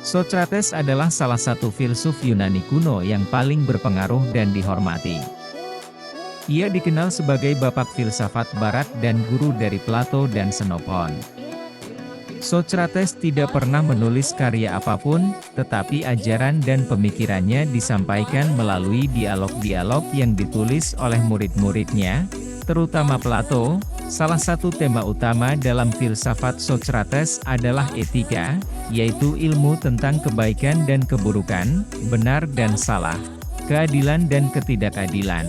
Socrates adalah salah satu filsuf Yunani kuno yang paling berpengaruh dan dihormati. Ia dikenal sebagai bapak filsafat barat dan guru dari Plato dan Xenophon. Socrates tidak pernah menulis karya apapun, tetapi ajaran dan pemikirannya disampaikan melalui dialog-dialog yang ditulis oleh murid-muridnya, terutama Plato. Salah satu tema utama dalam filsafat Socrates adalah etika, yaitu ilmu tentang kebaikan dan keburukan, benar dan salah, keadilan dan ketidakadilan.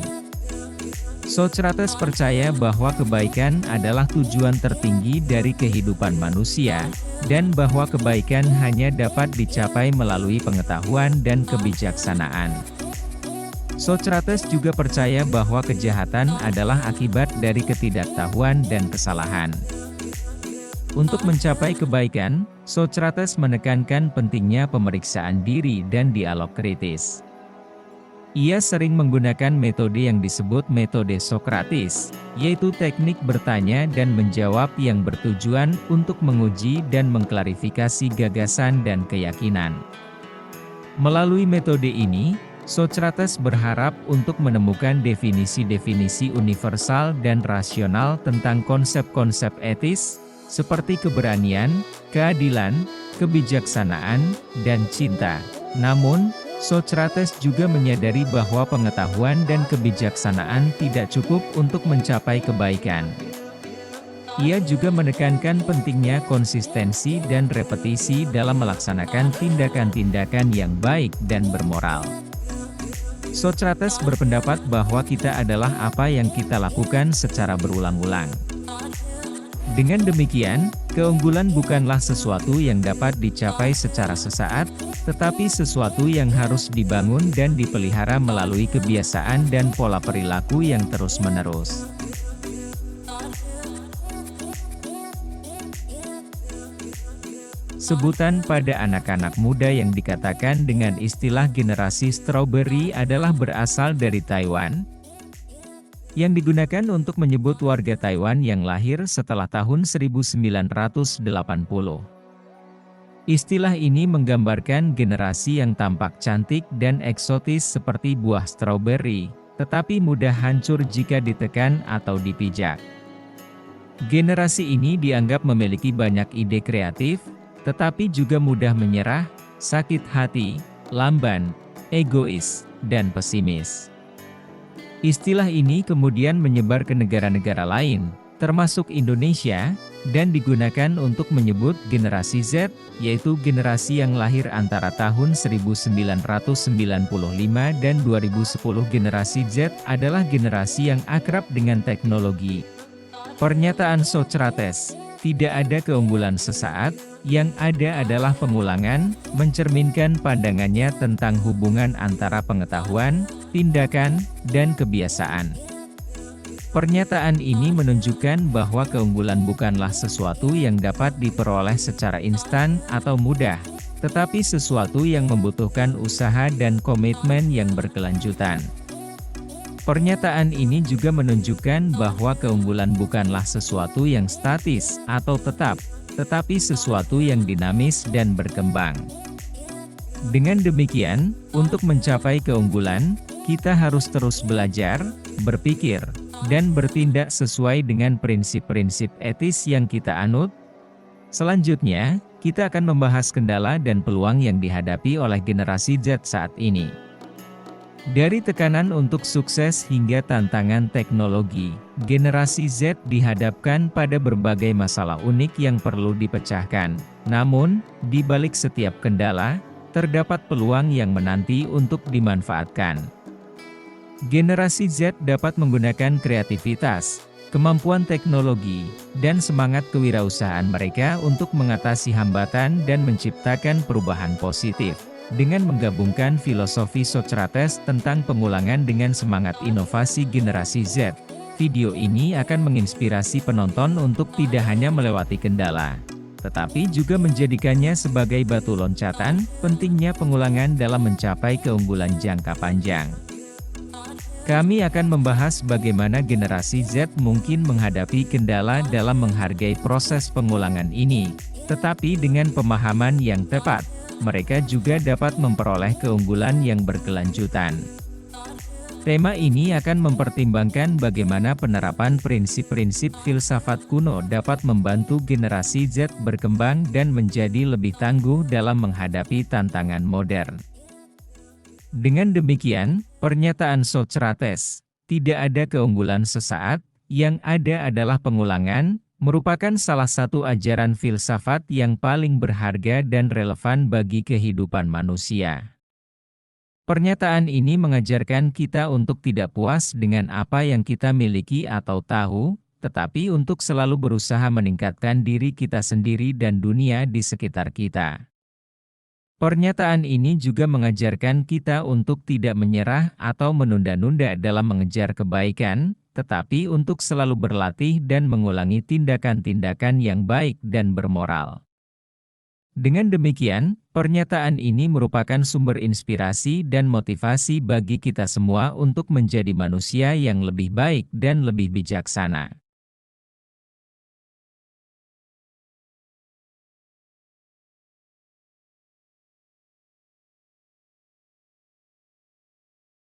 Socrates percaya bahwa kebaikan adalah tujuan tertinggi dari kehidupan manusia, dan bahwa kebaikan hanya dapat dicapai melalui pengetahuan dan kebijaksanaan. Socrates juga percaya bahwa kejahatan adalah akibat dari ketidaktahuan dan kesalahan. Untuk mencapai kebaikan, Socrates menekankan pentingnya pemeriksaan diri dan dialog kritis. Ia sering menggunakan metode yang disebut metode Sokratis, yaitu teknik bertanya dan menjawab yang bertujuan untuk menguji dan mengklarifikasi gagasan dan keyakinan. Melalui metode ini, Socrates berharap untuk menemukan definisi-definisi universal dan rasional tentang konsep-konsep etis, seperti keberanian, keadilan, kebijaksanaan, dan cinta. Namun, Socrates juga menyadari bahwa pengetahuan dan kebijaksanaan tidak cukup untuk mencapai kebaikan. Ia juga menekankan pentingnya konsistensi dan repetisi dalam melaksanakan tindakan-tindakan yang baik dan bermoral. Socrates berpendapat bahwa kita adalah apa yang kita lakukan secara berulang-ulang. Dengan demikian, keunggulan bukanlah sesuatu yang dapat dicapai secara sesaat, tetapi sesuatu yang harus dibangun dan dipelihara melalui kebiasaan dan pola perilaku yang terus-menerus. Sebutan pada anak-anak muda yang dikatakan dengan istilah generasi strawberry adalah berasal dari Taiwan, yang digunakan untuk menyebut warga Taiwan yang lahir setelah tahun 1980. Istilah ini menggambarkan generasi yang tampak cantik dan eksotis seperti buah stroberi, tetapi mudah hancur jika ditekan atau dipijak. Generasi ini dianggap memiliki banyak ide kreatif, tetapi juga mudah menyerah, sakit hati, lamban, egois, dan pesimis. Istilah ini kemudian menyebar ke negara-negara lain, termasuk Indonesia, dan digunakan untuk menyebut generasi Z, yaitu generasi yang lahir antara tahun 1995 dan 2010. Generasi Z adalah generasi yang akrab dengan teknologi. Pernyataan Socrates, tidak ada keunggulan sesaat, yang ada adalah pengulangan, mencerminkan pandangannya tentang hubungan antara pengetahuan, tindakan, dan kebiasaan. Pernyataan ini menunjukkan bahwa keunggulan bukanlah sesuatu yang dapat diperoleh secara instan atau mudah, tetapi sesuatu yang membutuhkan usaha dan komitmen yang berkelanjutan. Pernyataan ini juga menunjukkan bahwa keunggulan bukanlah sesuatu yang statis atau tetap, tetapi sesuatu yang dinamis dan berkembang. Dengan demikian, untuk mencapai keunggulan, kita harus terus belajar, berpikir, dan bertindak sesuai dengan prinsip-prinsip etis yang kita anut. Selanjutnya, kita akan membahas kendala dan peluang yang dihadapi oleh generasi Z saat ini. Dari tekanan untuk sukses hingga tantangan teknologi, generasi Z dihadapkan pada berbagai masalah unik yang perlu dipecahkan. Namun, di balik setiap kendala, terdapat peluang yang menanti untuk dimanfaatkan. Generasi Z dapat menggunakan kreativitas, kemampuan teknologi, dan semangat kewirausahaan mereka untuk mengatasi hambatan dan menciptakan perubahan positif. Dengan menggabungkan filosofi Socrates tentang pengulangan dengan semangat inovasi generasi Z, video ini akan menginspirasi penonton untuk tidak hanya melewati kendala, tetapi juga menjadikannya sebagai batu loncatan, pentingnya pengulangan dalam mencapai keunggulan jangka panjang. Kami akan membahas bagaimana generasi Z mungkin menghadapi kendala dalam menghargai proses pengulangan ini, tetapi dengan pemahaman yang tepat, mereka juga dapat memperoleh keunggulan yang berkelanjutan. Tema ini akan mempertimbangkan bagaimana penerapan prinsip-prinsip filsafat kuno dapat membantu generasi Z berkembang dan menjadi lebih tangguh dalam menghadapi tantangan modern. Dengan demikian, pernyataan Socrates, "Tidak ada keunggulan sesaat, yang ada adalah pengulangan," merupakan salah satu ajaran filsafat yang paling berharga dan relevan bagi kehidupan manusia. Pernyataan ini mengajarkan kita untuk tidak puas dengan apa yang kita miliki atau tahu, tetapi untuk selalu berusaha meningkatkan diri kita sendiri dan dunia di sekitar kita. Pernyataan ini juga mengajarkan kita untuk tidak menyerah atau menunda-nunda dalam mengejar kebaikan, tetapi untuk selalu berlatih dan mengulangi tindakan-tindakan yang baik dan bermoral. Dengan demikian, pernyataan ini merupakan sumber inspirasi dan motivasi bagi kita semua untuk menjadi manusia yang lebih baik dan lebih bijaksana.